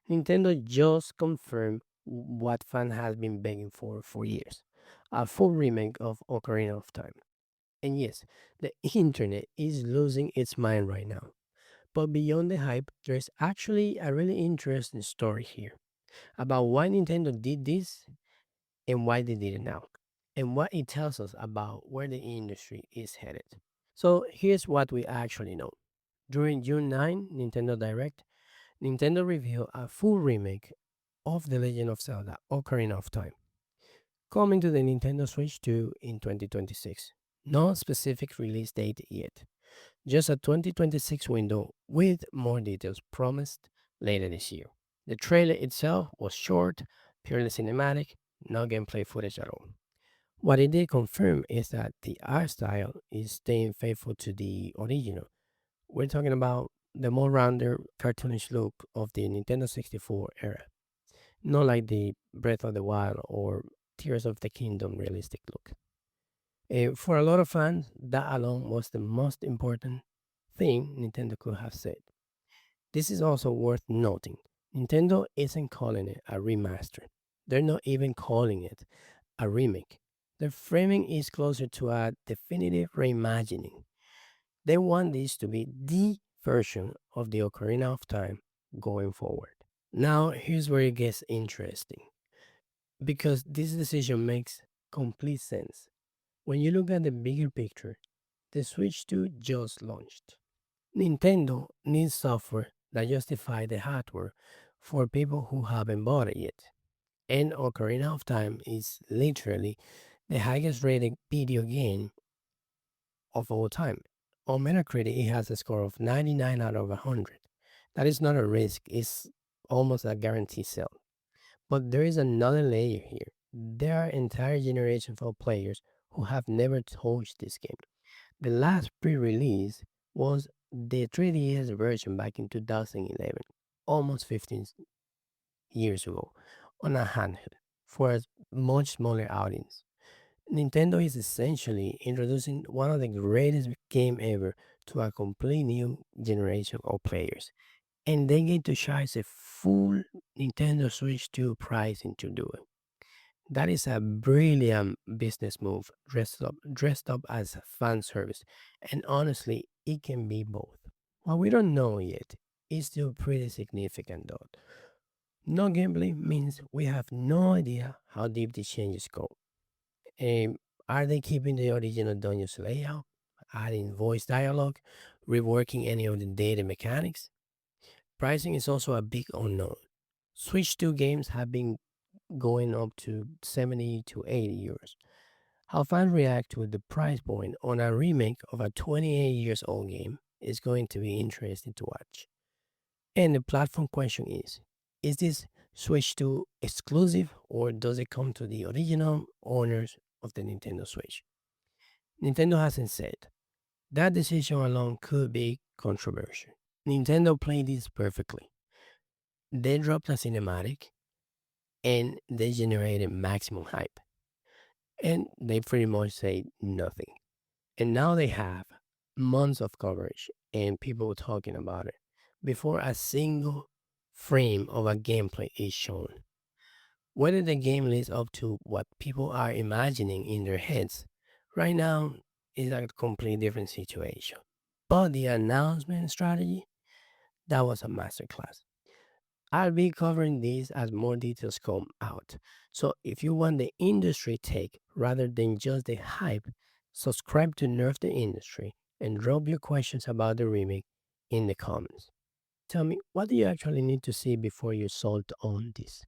Nintendo just confirmed what fans have been begging for years, a full remake of Ocarina of Time. And yes, the internet is losing its mind right now. But beyond the hype, there's actually a really interesting story here about why Nintendo did this and why they did it now, and what it tells us about where the industry is headed. So here's what we actually know. During June 9 Nintendo Direct, Nintendo revealed a full remake of The Legend of Zelda Ocarina of Time, coming to the Nintendo Switch 2 in 2026. No specific release date yet, just a 2026 window with more details promised later this year. The trailer itself was short, purely cinematic, no gameplay footage at all. What it did confirm is that the art style is staying faithful to the original. We're talking about the more rounded, cartoonish look of the Nintendo 64 era, not like the Breath of the Wild or Tears of the Kingdom realistic look. For a lot of fans, that alone was the most important thing Nintendo could have said. This is also worth noting. Nintendo isn't calling it a remaster. They're not even calling it a remake. Their framing is closer to a definitive reimagining. They want this to be the version of the Ocarina of Time going forward. Now, here's where it gets interesting because this decision makes complete sense. When you look at the bigger picture, the Switch 2 just launched. Nintendo needs software that justify the hardware for people who haven't bought it yet. And Ocarina of Time is literally the highest rated video game of all time. On Metacritic, it has a score of 99 out of 100. That is not a risk, it's almost a guaranteed sell. But there is another layer here. There are entire generations of players who have never touched this game. The last pre release was the 3DS version back in 2011, almost 15 years ago, on a handheld for a much smaller audience. Nintendo is essentially introducing one of the greatest game ever to a complete new generation of players, and they get to charge a full Nintendo Switch 2 pricing to do it. That is a brilliant business move dressed up as a fan service, and honestly, it can be both. What we don't know yet is still pretty significant though. No gameplay means we have no idea how deep the changes go. Um, are they keeping the original dungeons layout, adding voice dialogue, reworking any of the data mechanics? Pricing is also a big unknown. Switch 2 games have been going up to 70 to 80 euros. How fans react to the price point on a remake of a 28 years old game is going to be interesting to watch. And the platform question is this Switch 2 exclusive or does it come to the original owners of the Nintendo Switch? Nintendo hasn't said. That decision alone could be controversial. Nintendo played this perfectly. They dropped a cinematic and they generated maximum hype. And they pretty much say nothing. And now they have months of coverage and people talking about it before a single frame of a gameplay is shown. Whether the game lives up to what people are imagining in their heads right now is a completely different situation. But the announcement strategy, that was a masterclass. I'll be covering this as more details come out. So if you want the industry take rather than just the hype, subscribe to Nerf the Industry and drop your questions about the remake in the comments. Tell me, what do you actually need to see before you're sold on this?